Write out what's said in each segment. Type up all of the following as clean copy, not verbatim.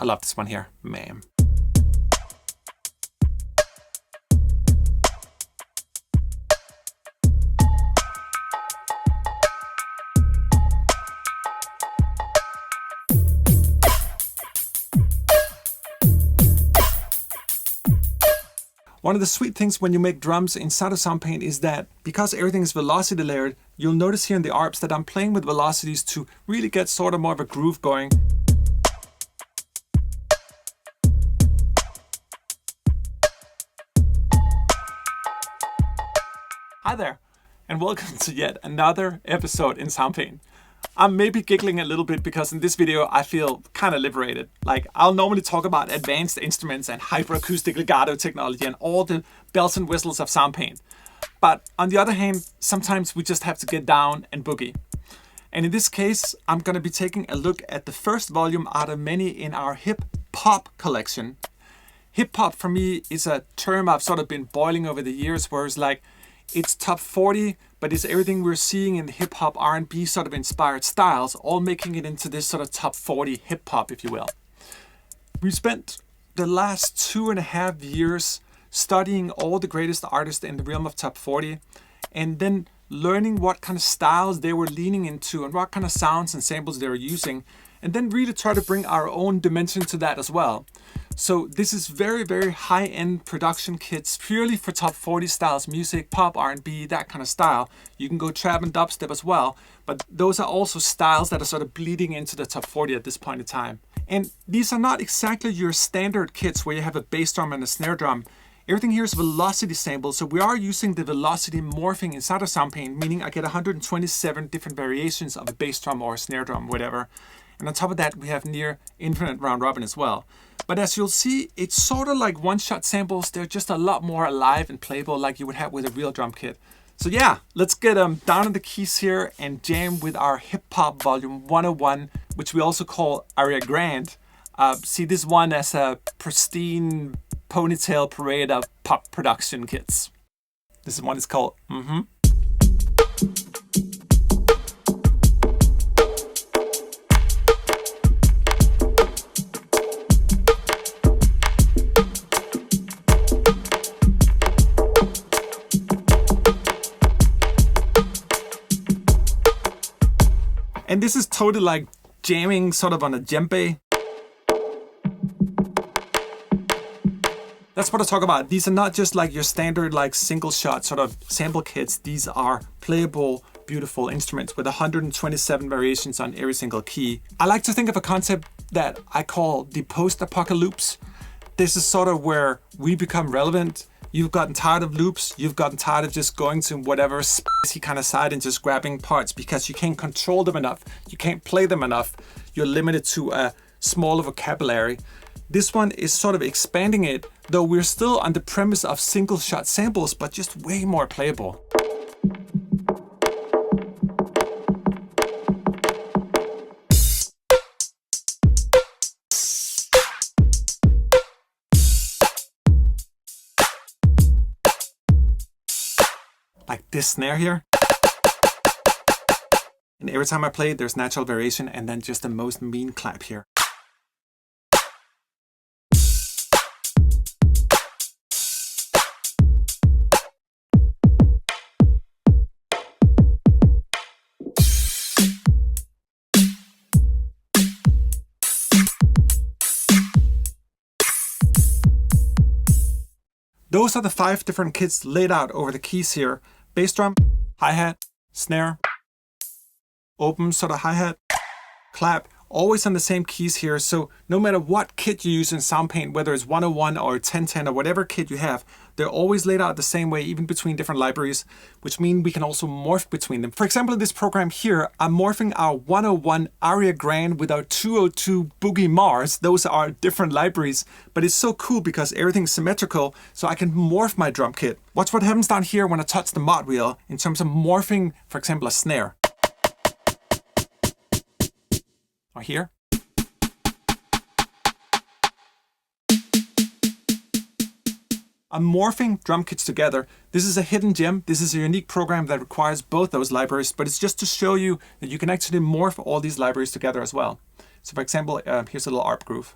I love this one here, ma'am. One of the sweet things when you make drums inside of Soundpaint is that because everything is velocity layered, you'll notice here in the arps that I'm playing with velocities to really get sort of more of a groove going. Hi there, and welcome to yet another episode in Soundpaint. I'm maybe giggling a little bit because in this video I feel kind of liberated. Like, I'll normally talk about advanced instruments and hyperacoustic legato technology and all the bells and whistles of Soundpaint. But on the other hand, sometimes we just have to get down and boogie. And in this case, I'm going to be taking a look at the first volume out of many in our hip-hop collection. Hip-hop for me is a term I've sort of been boiling over the years, where it's like, it's top 40, but it's everything we're seeing in the hip-hop R&B sort of inspired styles, all making it into this sort of top 40 hip-hop, if you will. We spent the last 2.5 years studying all the greatest artists in the realm of top 40, and then learning what kind of styles they were leaning into and what kind of sounds and samples they were using, and then really try to bring our own dimension to that as well. So this is very, very high-end production kits purely for top 40 styles, music, pop, R&B, that kind of style. You can go trap and dubstep as well, but those are also styles that are sort of bleeding into the top 40 at this point in time. And these are not exactly your standard kits where you have a bass drum and a snare drum. Everything here is velocity sampled, so we are using the velocity morphing inside of Soundpaint, meaning I get 127 different variations of a bass drum or a snare drum, whatever. And on top of that, we have near infinite round robin as well. But as you'll see, it's sort of like one-shot samples. They're just a lot more alive and playable like you would have with a real drum kit. So yeah, let's get down on the keys here and jam with our hip-hop volume 101, which we also call Aria Grand. See this one as a pristine ponytail parade of pop production kits. This one is called And this is totally like jamming sort of on a djembe. That's what I talk about. These are not just like your standard like single shot sort of sample kits. These are playable, beautiful instruments with 127 variations on every single key. I like to think of a concept that I call the post-apocalypse. This is sort of where we become relevant. You've gotten tired of loops. You've gotten tired of just going to whatever spicy kind of side and just grabbing parts because you can't control them enough. You can't play them enough. You're limited to a smaller vocabulary. This one is sort of expanding it, though we're still on the premise of single shot samples, but just way more playable. Like this snare here. And every time I play it, there's natural variation and then just the most mean clap here. Those are the 5 different kits laid out over the keys here. Bass drum, hi-hat, snare, open sort of hi-hat, clap, always on the same keys here. So no matter what kit you use in Soundpaint, whether it's 101 or 1010 or whatever kit you have, they're always laid out the same way, even between different libraries, which means we can also morph between them. For example, in this program here, I'm morphing our 101 Aria Grand with our 202 Boogie Mars. Those are different libraries, but it's so cool because everything's symmetrical, so I can morph my drum kit. Watch what happens down here when I touch the mod wheel in terms of morphing, for example, a snare. Or here. I'm morphing drum kits together. This is a hidden gem. This is a unique program that requires both those libraries, but it's just to show you that you can actually morph all these libraries together as well. So for example, here's a little arp groove.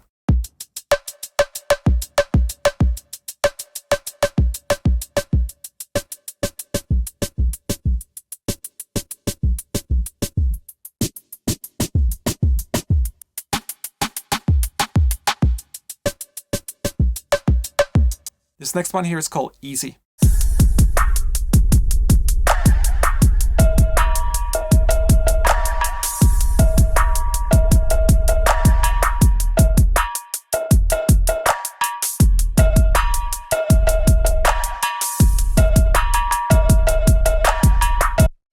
This next one here is called Eazy.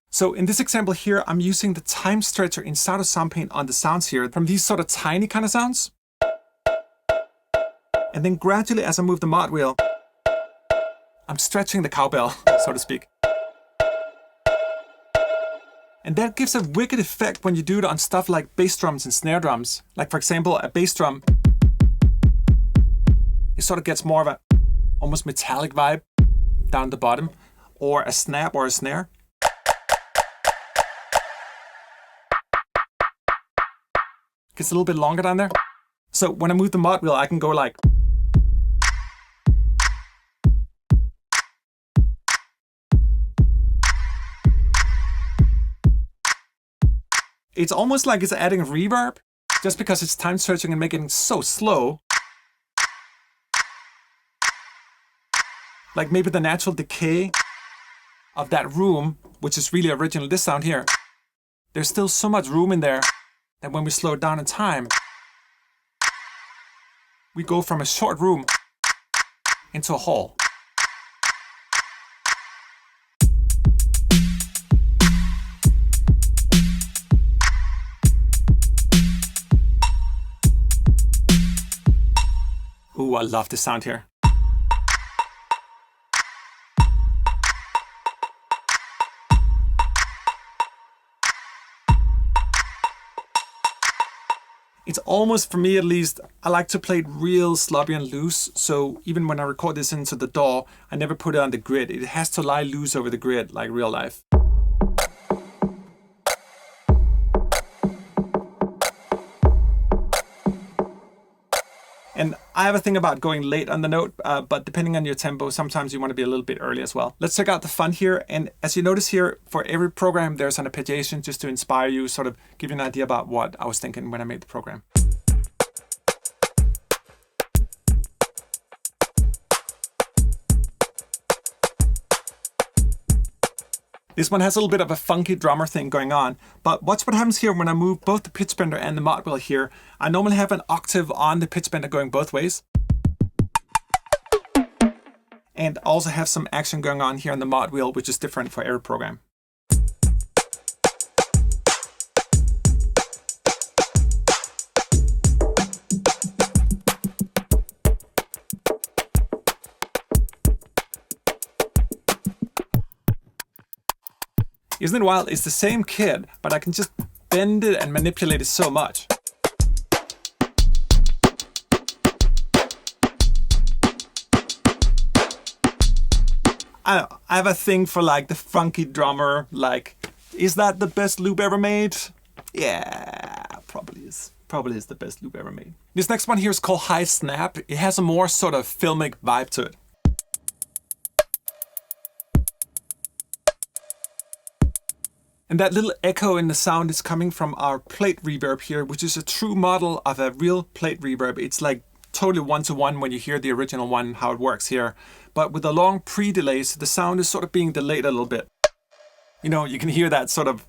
So in this example here, I'm using the time stretcher inside of Soundpaint on the sounds here from these sort of tiny kind of sounds. And then gradually as I move the mod wheel, I'm stretching the cowbell, so to speak. And that gives a wicked effect when you do it on stuff like bass drums and snare drums. Like for example, a bass drum, it sort of gets more of a almost metallic vibe down the bottom, or a snap or a snare. Gets a little bit longer down there. So when I move the mod wheel, I can go like. It's almost like it's adding reverb, just because it's time stretching and making it so slow. Like maybe the natural decay of that room, which is really original, this sound here. There's still so much room in there that when we slow it down in time, we go from a short room into a hall. Ooh, I love this sound here. It's almost, for me at least, I like to play it real sloppy and loose. So even when I record this into the DAW, I never put it on the grid. It has to lie loose over the grid, like real life. And I have a thing about going late on the note, but depending on your tempo, sometimes you want to be a little bit early as well. Let's check out the fun here. And as you notice here, for every program, there's an arpeggiation just to inspire you, sort of give you an idea about what I was thinking when I made the program. This one has a little bit of a funky drummer thing going on, but watch what happens here when I move both the pitch bender and the mod wheel here. I normally have an octave on the pitch bender going both ways. And also have some action going on here on the mod wheel, which is different for every program. Isn't it wild? It's the same kit, but I can just bend it and manipulate it so much. I have a thing for like the funky drummer. Like, is that the best loop ever made? Yeah, probably is. Probably is the best loop ever made. This next one here is called High Snap. It has a more sort of filmic vibe to it. And that little echo in the sound is coming from our plate reverb here, which is a true model of a real plate reverb. It's like totally one-to-one when you hear the original one, how it works here. But with a long pre-delay, so the sound is sort of being delayed a little bit. You know, you can hear that sort of,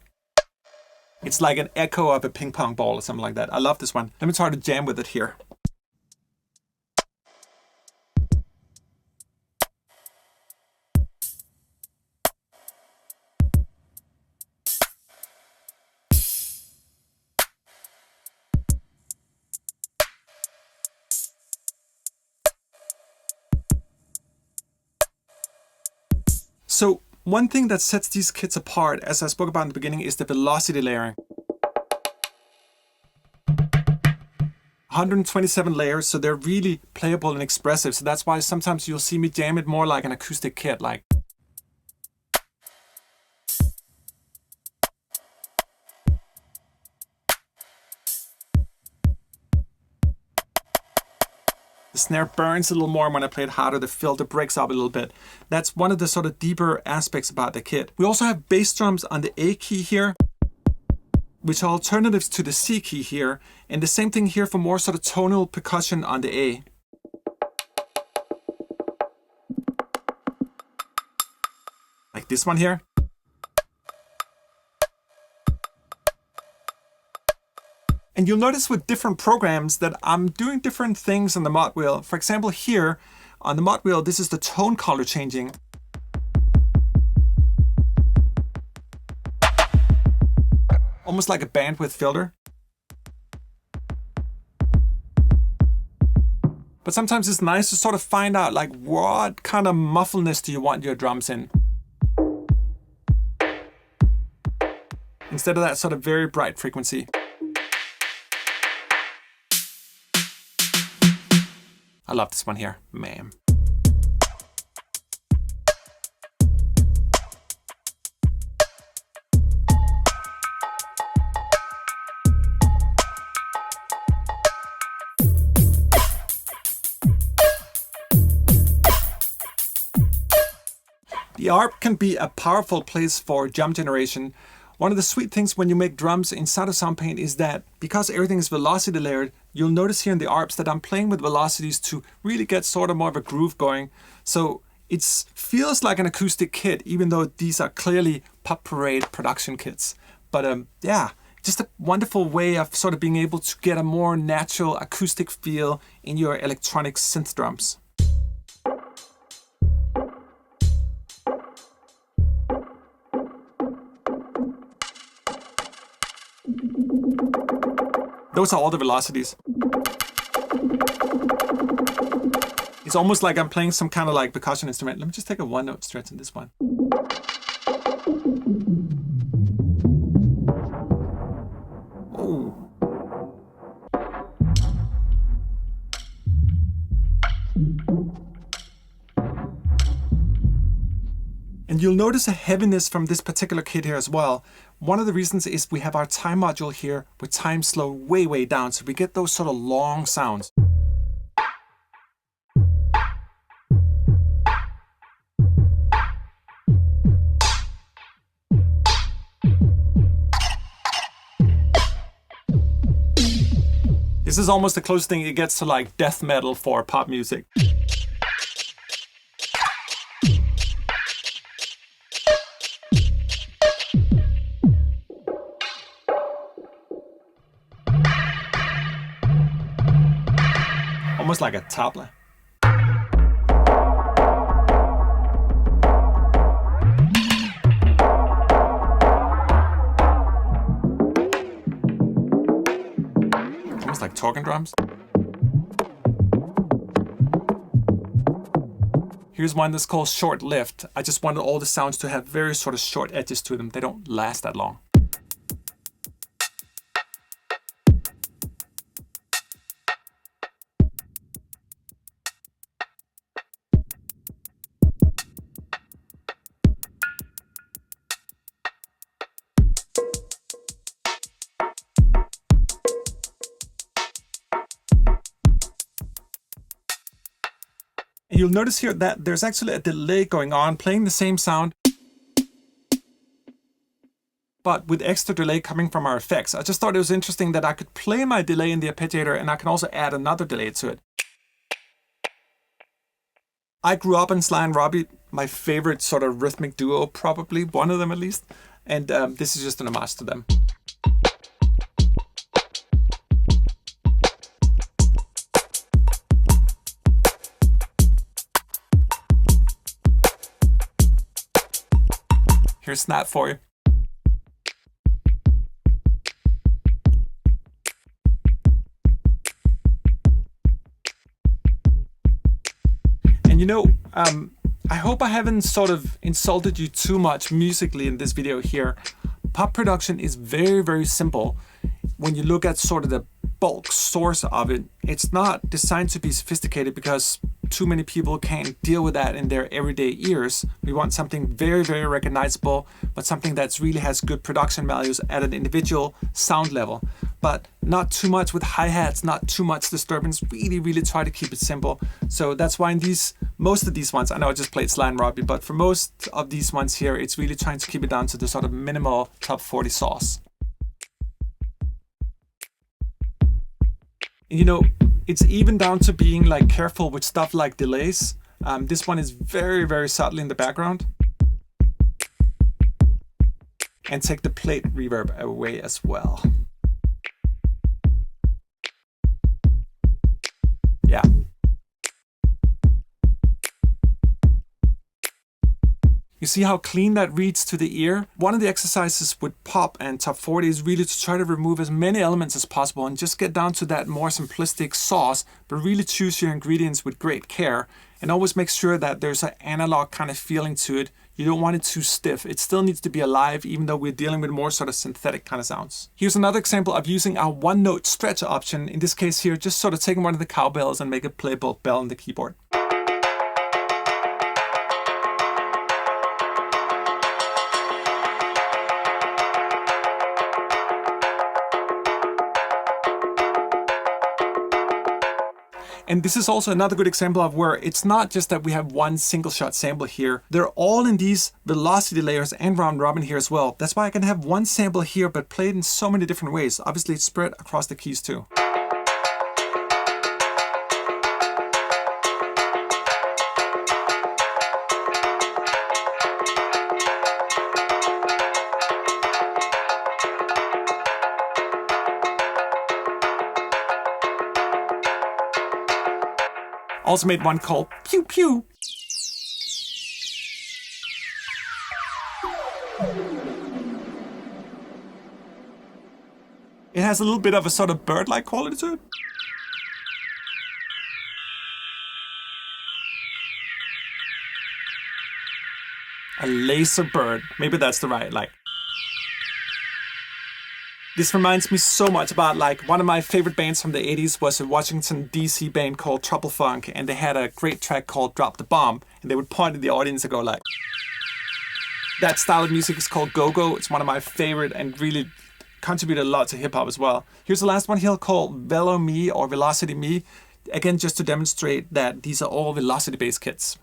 it's like an echo of a ping pong ball or something like that. I love this one. Let me try to jam with it here. So one thing that sets these kits apart, as I spoke about in the beginning, is the velocity layering. 127 layers, so they're really playable and expressive. So that's why sometimes you'll see me jam it more like an acoustic kit, like. The snare burns a little more when I play it harder, the filter breaks up a little bit. That's one of the sort of deeper aspects about the kit. We also have bass drums on the A key here, which are alternatives to the C key here. And the same thing here for more sort of tonal percussion on the A. this one here. And you'll notice with different programs that I'm doing different things on the mod wheel. For example, here on the mod wheel, this is the tone color changing. Almost like a bandwidth filter. But sometimes it's nice to sort of find out like what kind of muffleness do you want your drums in. Instead of that sort of very bright frequency. I love this one here, man. The ARP can be a powerful place for jump generation. One of the sweet things when you make drums inside of Soundpaint is that because everything is velocity layered, you'll notice here in the ARPs that I'm playing with velocities to really get sort of more of a groove going. So it feels like an acoustic kit, even though these are clearly Pop Parade production kits. But yeah, just a wonderful way of sort of being able to get a more natural acoustic feel in your electronic synth drums. Those are all the velocities. It's almost like I'm playing some kind of like percussion instrument. Let me just take a one note stretch in this one. Oh. And you'll notice a heaviness from this particular kit here as well. One of the reasons is we have our time module here with time slow way, way down. So we get those sort of long sounds. This is almost the closest thing it gets to like death metal for pop music. Almost like a tabla. Almost like talking drums. Here's one that's called short lived. I just wanted all the sounds to have very sort of short edges to them. They don't last that long. And you'll notice here that there's actually a delay going on, playing the same sound, but with extra delay coming from our effects. I just thought it was interesting that I could play my delay in the arpeggiator and I can also add another delay to it. I grew up in Sly and Robbie, my favorite sort of rhythmic duo, probably one of them at least, and this is just an homage to them. Here's Snap for you. And you know, I hope I haven't sort of insulted you too much musically in this video here. Pop production is very, very simple. When you look at sort of the bulk source of it, it's not designed to be sophisticated because too many people can't deal with that in their everyday ears. We want something very, very recognizable, but something that really has good production values at an individual sound level. But not too much with hi-hats, not too much disturbance. Really, really try to keep it simple. So that's why in most of these ones, I know I just played Sly and Robbie, but for most of these ones here, it's really trying to keep it down to the sort of minimal top 40 sauce. You know, it's even down to being like careful with stuff like delays. This one is very, very subtle in the background. and take the plate reverb away as well. Yeah. You see how clean that reads to the ear? One of the exercises with pop and top 40 is really to try to remove as many elements as possible and just get down to that more simplistic sauce, but really choose your ingredients with great care and always make sure that there's an analog kind of feeling to it. You don't want it too stiff. It still needs to be alive, even though we're dealing with more sort of synthetic kind of sounds. Here's another example of using our one note stretch option. In this case here, just sort of taking one of the cowbells and make it play both bell on the keyboard. And this is also another good example of where it's not just that we have one single shot sample here. They're all in these velocity layers and round robin here as well. That's why I can have one sample here, but played in so many different ways. Obviously it's spread across the keys too. Also made one called PewPew. It has a little bit of a sort of bird-like quality to it. A laser bird. Maybe that's the right, like. This reminds me so much about like one of my favorite bands from the 80s was a Washington DC band called Trouble Funk, and they had a great track called Drop the Bomb, and they would point at the audience and go like, that style of music is called go-go. It's one of my favorite and really contributed a lot to hip hop as well. Here's the last one here called Velo Me or Velocity Me. Again, just to demonstrate that these are all velocity based kits.